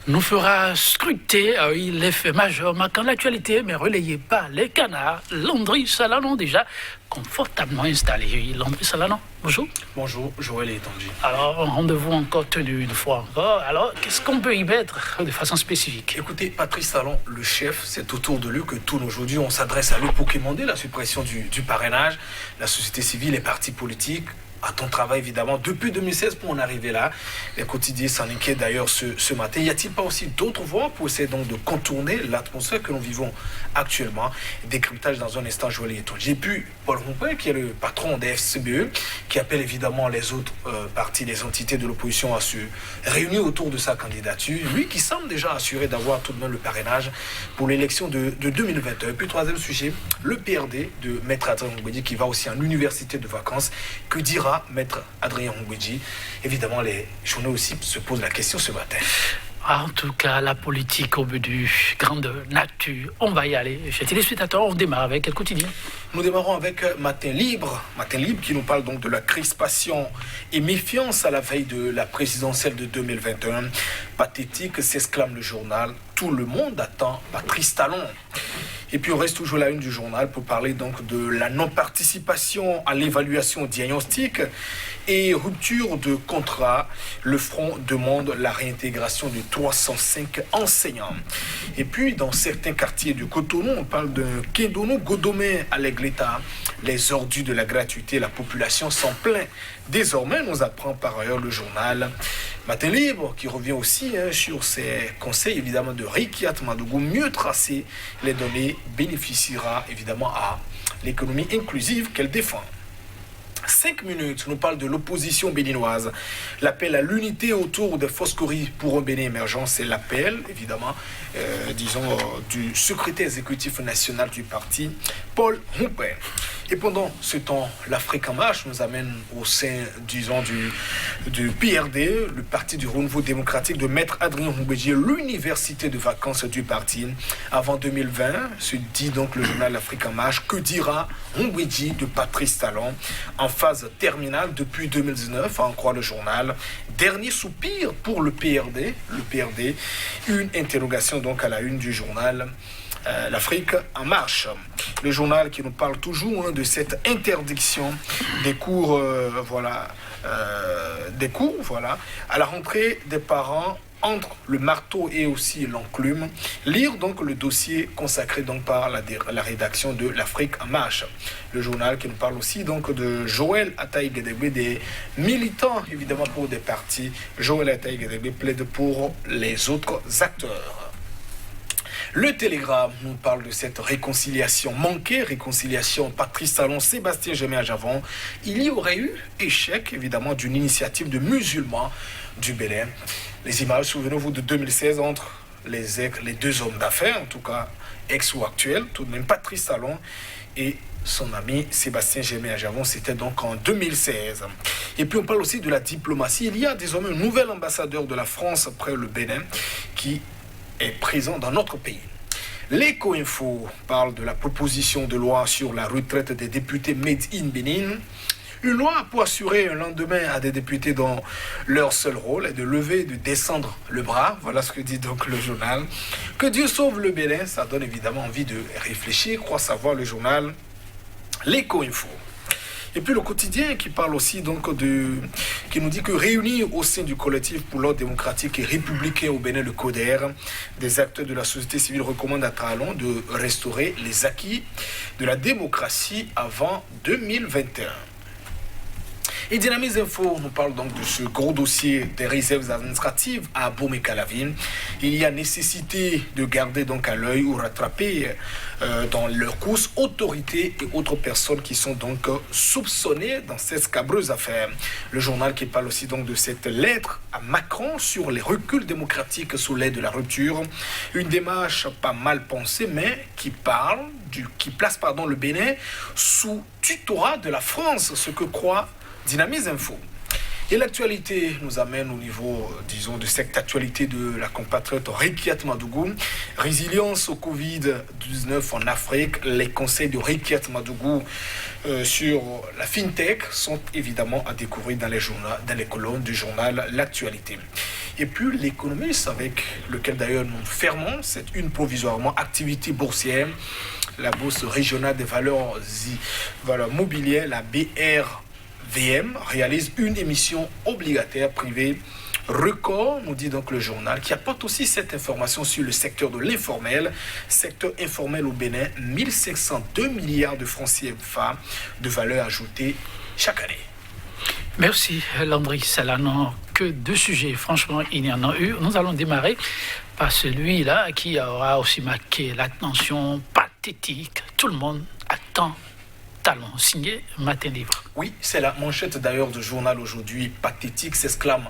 nous fera scruter les faits majeurs marquant l'actualité, mais relayés par les canards. Landry Salanon, déjà confortablement installé. Landry Salanon, bonjour. Bonjour, Joël et Tanguy. Alors, un rendez-vous encore tenu une fois encore. Alors, qu'est-ce qu'on peut y mettre de façon spécifique? Écoutez, Patrice Talon, le chef, c'est autour de lui que tourne aujourd'hui. On s'adresse à lui pour quémander la suppression du parrainage. La société civile, les partis politiques à ton travail, évidemment, depuis 2016 pour en arriver là. Les quotidiens s'en inquiètent d'ailleurs ce matin. Y a-t-il pas aussi d'autres voies pour essayer donc de contourner l'atmosphère que nous vivons actuellement? Décryptage dans un instant, Joël et J'ai pu Paul Rompin, qui est le patron des FCBE, qui appelle évidemment les autres partis, les entités de l'opposition à se réunir autour de sa candidature. Lui qui semble déjà assuré d'avoir tout de même le parrainage pour l'élection de 2021. Et puis troisième sujet, le PRD de Maître Adrien Ngouedji qui va aussi en université de vacances. Que dira Maître Adrien Ngouedji? Évidemment, les journaux aussi se posent la question ce matin. En tout cas, la politique au menu, grande nature. On va y aller. Chers téléspectateurs, on démarre avec quel quotidien? Nous démarrons avec Matin Libre. Matin Libre qui nous parle donc de la crispation et méfiance à la veille de la présidentielle de 2021. Pathétique, s'exclame le journal. Tout le monde attend Patrice Talon. Et puis on reste toujours à la une du journal pour parler donc de la non-participation à l'évaluation diagnostique et rupture de contrat. Le Front demande la réintégration de 305 enseignants. Et puis dans certains quartiers du Cotonou, on parle de Kédonou, Godomé, à l'État. Les ordures de la gratuité, la population s'en plaint. Désormais, nous apprend par ailleurs le journal Matin Libre, qui revient aussi sur ses conseils évidemment de Rikiat Madougou. Mieux tracer les données bénéficiera évidemment à l'économie inclusive qu'elle défend. 5 minutes, nous parle de l'opposition béninoise. L'appel à l'unité autour des Foscories pour un Bénin émergent, c'est l'appel, évidemment, du secrétaire exécutif national du parti, Paul Rompin. Et pendant ce temps, l'Afrique en marche nous amène au sein, disons, du PRD, le Parti du Renouveau démocratique de Maître Adrien Ngouedji, l'université de vacances du parti. Avant 2020, se dit donc le journal L'Afrique en marche, que dira Ngouedji de Patrice Talon en phase terminale depuis 2019, à en croire le journal. Dernier soupir pour le PRD, une interrogation donc à la une du journal L'Afrique en marche. Le journal qui nous parle toujours de cette interdiction des cours, à la rentrée des parents entre le marteau et aussi l'enclume. Lire donc le dossier consacré donc par la rédaction de l'Afrique en marche. Le journal qui nous parle aussi donc de Joël Ataï-Guédégbé, des militants évidemment pour des partis. Joël Ataï-Guédégbé plaide pour les autres acteurs. Le Télégramme nous parle de cette réconciliation manquée, réconciliation Patrice Talon, Sébastien Gemé-Ajavon. Il y aurait eu échec, évidemment, d'une initiative de musulmans du Bénin. Les images, souvenez-vous, de 2016 entre les deux hommes d'affaires, en tout cas ex ou actuels, tout de même Patrice Talon et son ami Sébastien Gemé-Ajavon, c'était donc en 2016. Et puis on parle aussi de la diplomatie. Il y a désormais un nouvel ambassadeur de la France après le Bénin qui est présent dans notre pays. L'Eco-Info parle de la proposition de loi sur la retraite des députés Made in Bénin. Une loi pour assurer un lendemain à des députés dont leur seul rôle est de lever, de descendre le bras. Voilà ce que dit donc le journal. Que Dieu sauve le Bénin, ça donne évidemment envie de réfléchir, croit savoir le journal L'Eco-Info. Et puis le quotidien qui parle aussi donc qui nous dit que réunis au sein du collectif pour l'ordre démocratique et républicain au Bénin, le CODER, des acteurs de la société civile recommandent à Talon de restaurer les acquis de la démocratie avant 2021. Et Dynamise Info nous parle donc de ce gros dossier des réserves administratives à Abomey-Calavi. Il y a nécessité de garder donc à l'œil ou rattraper dans leur course autorités et autres personnes qui sont donc soupçonnées dans cette scabreuse affaire. Le journal qui parle aussi donc de cette lettre à Macron sur les reculs démocratiques sous l'aide de la rupture. Une démarche pas mal pensée mais qui place le Bénin sous tutorat de la France, ce que croit Dynamise Info. Et l'actualité nous amène au niveau, disons, de cette actualité de la compatriote Rikiat Madougou. Résilience au Covid-19 en Afrique. Les conseils de Rikiat Madougou sur la FinTech sont évidemment à découvrir dans les colonnes du journal L'Actualité. Et puis l'économiste, avec lequel d'ailleurs nous fermons, c'est une provisoirement activité boursière, la bourse régionale des valeurs mobilières, la BRVM, réalise une émission obligataire privée record, nous dit donc le journal, qui apporte aussi cette information sur le secteur de l'informel. Secteur informel au Bénin, 1502 milliards de francs CFA de valeur ajoutée chaque année. Merci Landry Salanon. Que deux sujets, franchement, il y en a eu. Nous allons démarrer par celui-là qui aura aussi marqué l'attention pathétique. Tout le monde attend Talon, signé Matin Libre. Oui, c'est la manchette d'ailleurs du journal aujourd'hui. Pathétique s'exclame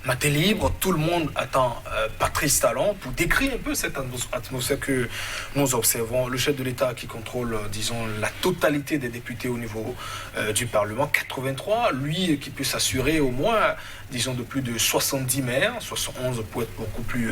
Matin Libre. Tout le monde attend Patrice Talon pour décrire un peu cette atmosphère que nous observons. Le chef de l'État qui contrôle, disons, la totalité des députés au niveau du Parlement, 83, lui qui peut s'assurer au moins, disons, de plus de 70 maires, 71 pour être beaucoup plus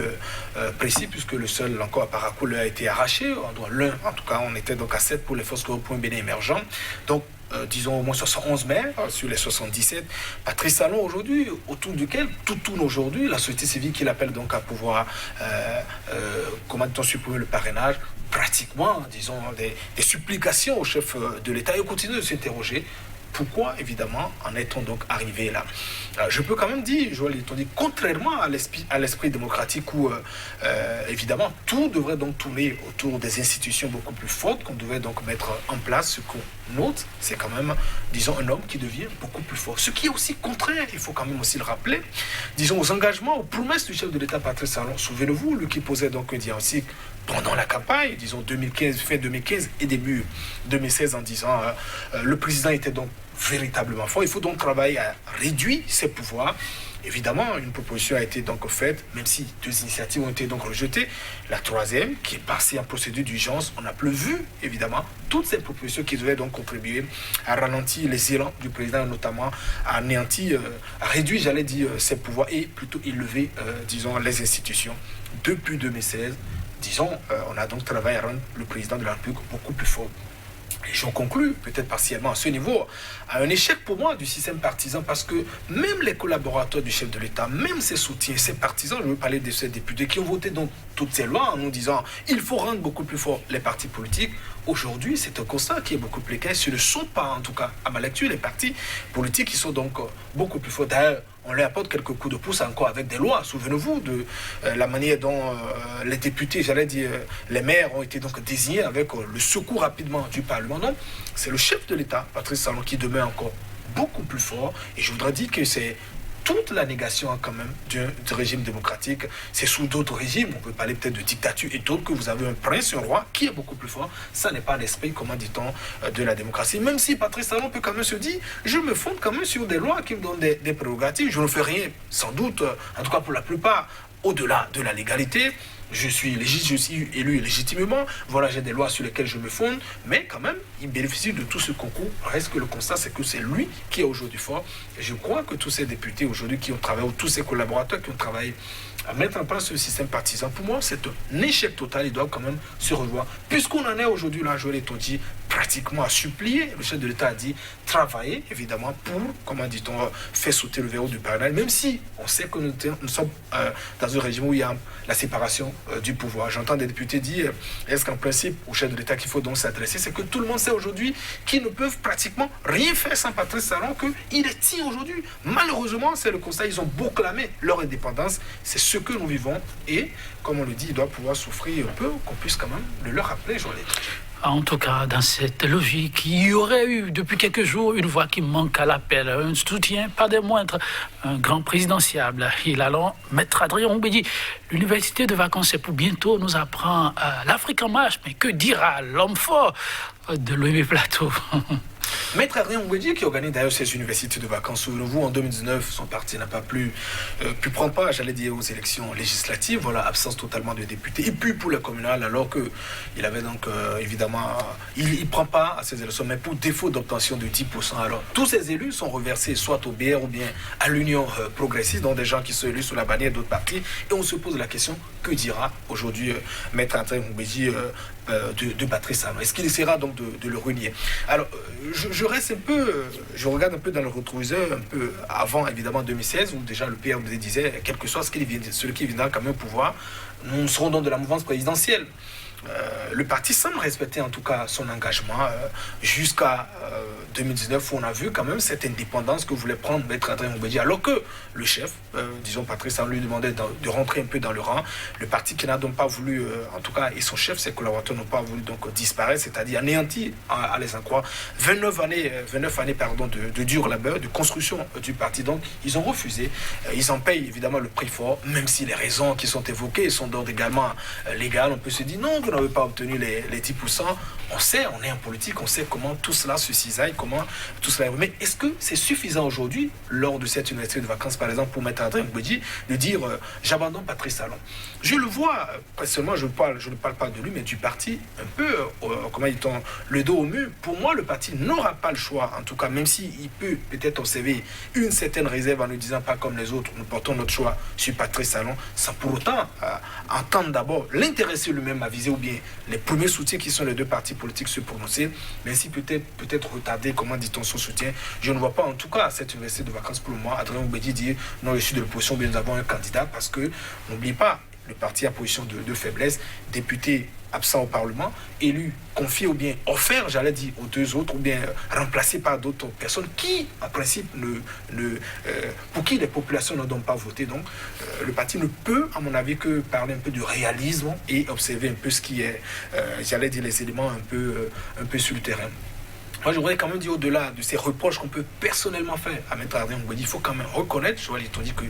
précis, puisque le seul encore à Paracoule a été arraché. En tout cas, on était donc à 7 pour les forces groupes Bénin émergents. Donc, disons au moins 71 maires sur les 77. Patrice Talon aujourd'hui, autour duquel tout tourne aujourd'hui, la société civile qui l'appelle donc à pouvoir, comment dit-on, supprimer le parrainage, pratiquement, disons, des supplications au chef de l'État, et on continue de s'interroger. Pourquoi, évidemment, en est-on donc arrivé là? Je peux quand même dire, Joël, contrairement à l'esprit démocratique où, évidemment, tout devrait donc tourner autour des institutions beaucoup plus fortes qu'on devait donc mettre en place. Ce qu'on note, c'est quand même, disons, un homme qui devient beaucoup plus fort. Ce qui est aussi contraire, il faut quand même aussi le rappeler, disons, aux engagements, aux promesses du chef de l'État, Patrice Talon. Souvenez-vous, lui qui posait donc un diagnostic pendant la campagne, disons 2015, fin 2015 et début 2016, en disant le président était donc véritablement fort. Il faut donc travailler à réduire ses pouvoirs. Évidemment, une proposition a été donc faite, même si deux initiatives ont été donc rejetées. La troisième, qui est passée en procédure d'urgence, on n'a plus vu, évidemment, toutes ces propositions qui devaient donc contribuer à ralentir les élans du président, notamment à anéantir, à réduire, j'allais dire, ses pouvoirs et plutôt élever, disons, les institutions. Depuis 2016, disons, on a donc travaillé à rendre le président de la République beaucoup plus fort. Et j'en conclus, peut-être partiellement à ce niveau, à un échec pour moi du système partisan, parce que même les collaborateurs du chef de l'État, même ses soutiens, ses partisans, je veux parler de ces députés qui ont voté donc toutes ces lois en nous disant il faut rendre beaucoup plus fort les partis politiques. Aujourd'hui, c'est un constat qui est beaucoup plus clair. Ce ne sont pas, en tout cas, à ma lecture, les partis politiques qui sont donc beaucoup plus forts. D'ailleurs, on leur apporte quelques coups de pouce encore avec des lois. Souvenez-vous de la manière dont les députés, j'allais dire, les maires ont été donc désignés avec le secours rapidement du Parlement. Non, c'est le chef de l'État, Patrice Talon, qui demeure encore beaucoup plus fort. Et je voudrais dire que c'est toute la négation quand même du régime démocratique. C'est sous d'autres régimes, on peut parler peut-être de dictature et d'autres, que vous avez un prince, un roi qui est beaucoup plus fort. Ça n'est pas l'esprit, comment dit-on, de la démocratie. Même si Patrice Talon peut quand même se dire, je me fonde quand même sur des lois qui me donnent des prérogatives, je ne fais rien, sans doute, en tout cas pour la plupart, au-delà de la légalité. Je suis élu légitimement, voilà, j'ai des lois sur lesquelles je me fonde, mais quand même, il bénéficie de tout ce concours. Reste que le constat, c'est que c'est lui qui est aujourd'hui fort. Et je crois que tous ces députés aujourd'hui qui ont travaillé, ou tous ces collaborateurs qui ont travaillé à mettre en place ce système partisan, pour moi, c'est un échec total. Ils doivent quand même se revoir. Puisqu'on en est aujourd'hui, là, Joël dit pratiquement à supplier, le chef de l'État a dit travailler, évidemment, pour, comment dit-on, faire sauter le verrou du parrainage, même si on sait que nous sommes dans un régime où il y a la séparation du pouvoir. J'entends des députés dire, est-ce qu'en principe, au chef de l'État qu'il faut donc s'adresser, c'est que tout le monde sait aujourd'hui qu'ils ne peuvent pratiquement rien faire sans Patrice Talon, qu'il est tient aujourd'hui. Malheureusement, c'est le constat, ils ont proclamé leur indépendance, c'est ce que nous vivons, et, comme on le dit, ils doivent pouvoir souffrir un peu, qu'on puisse quand même le leur rappeler, Joël. En tout cas, dans cette logique, il y aurait eu depuis quelques jours une voix qui manque à l'appel, un soutien, pas des moindres, un grand présidentiable. Il allons Maître Adrien Oumbédi. L'université de vacances est pour bientôt, nous apprend l'Afrique en marche, mais que dira l'homme fort de l'OIB Plateau? Maître Adrien Oumbédi, qui organise d'ailleurs ces universités de vacances, souvenez-vous, en 2019, son parti n'a pas pu prendre part, j'allais dire, aux élections législatives, voilà, absence totalement de députés, et puis pour le communal, alors qu'il avait donc, évidemment, il prend part à ces élections, mais pour défaut d'obtention de 10%. Alors, tous ces élus sont reversés soit au BR ou bien à l'Union progressiste, dont des gens qui sont élus sous la bannière d'autres partis, et on se pose la question, que dira aujourd'hui Maître Adrien Oumbédi de Patrice Talon? Est-ce qu'il essaiera donc de le renier? Alors, je reste un peu, je regarde un peu dans le rétroviseur, un peu avant évidemment 2016, où déjà le PRD disait, quel que soit celui qui viendra quand même au pouvoir, nous serons dans de la mouvance présidentielle. Le parti semble respecter en tout cas son engagement jusqu'à 2019 où on a vu quand même cette indépendance que voulait prendre Maître Adrien Mbedi, alors que le chef, disons Patrice Talon, lui demandait de rentrer un peu dans le rang. Le parti qui n'a donc pas voulu, en tout cas, et son chef, ses collaborateurs n'ont pas voulu donc disparaître, c'est-à-dire anéantir à les en croire 29 années de dur labeur, de construction du parti. Donc ils ont refusé. Ils en payent évidemment le prix fort, même si les raisons qui sont évoquées sont d'ordre également légales. On peut se dire non, vous n'avez pas obtenu les 10%. On sait, on est en politique, on sait comment tout cela se cisaille, comment tout cela est. Mais est-ce que c'est suffisant aujourd'hui, lors de cette université de vacances, par exemple, pour Maître Adrien Mbedi, de dire j'abandonne Patrice Talon? Je le vois, personnellement, je ne parle pas de lui, mais du parti, un peu, comment dit-on, le dos au mur. Pour moi, le parti n'aura pas le choix, en tout cas, même s'il peut peut-être observer une certaine réserve en ne disant pas comme les autres, nous portons notre choix sur Patrice Talon, sans pour autant entendre d'abord l'intéresser lui-même à viser ou bien les premiers soutiens qui sont les deux partis politiques se prononcer, mais si peut-être retarder, comment dit-on, son soutien. Je ne vois pas en tout cas cette université de vacances pour le moment. Adrien Mbedi dit non, je suis de l'opposition, bien nous avons un candidat parce que, n'oubliez pas, le parti a position de faiblesse, député absent au Parlement, élu, confié ou bien offert, j'allais dire, aux deux autres, ou bien remplacé par d'autres personnes qui, en principe, pour qui les populations ne doivent pas voter. Donc, le parti ne peut, à mon avis, que parler un peu de réalisme et observer un peu ce qui est, j'allais dire, les éléments un peu sur le terrain. Moi, je voudrais quand même dire, au-delà de ces reproches qu'on peut personnellement faire à Maître Adrien Mbedi, il faut quand même reconnaître, je vois les dit que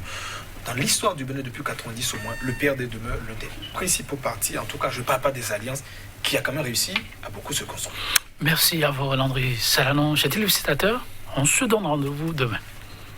dans l'histoire du Bénin depuis 90 au moins, le PRD demeure l'un des principaux partis, en tout cas je ne parle pas des alliances, qui a quand même réussi à beaucoup se construire. Merci à vous, Landry Salanon. Chers téléspectateurs, on se donne rendez-vous demain.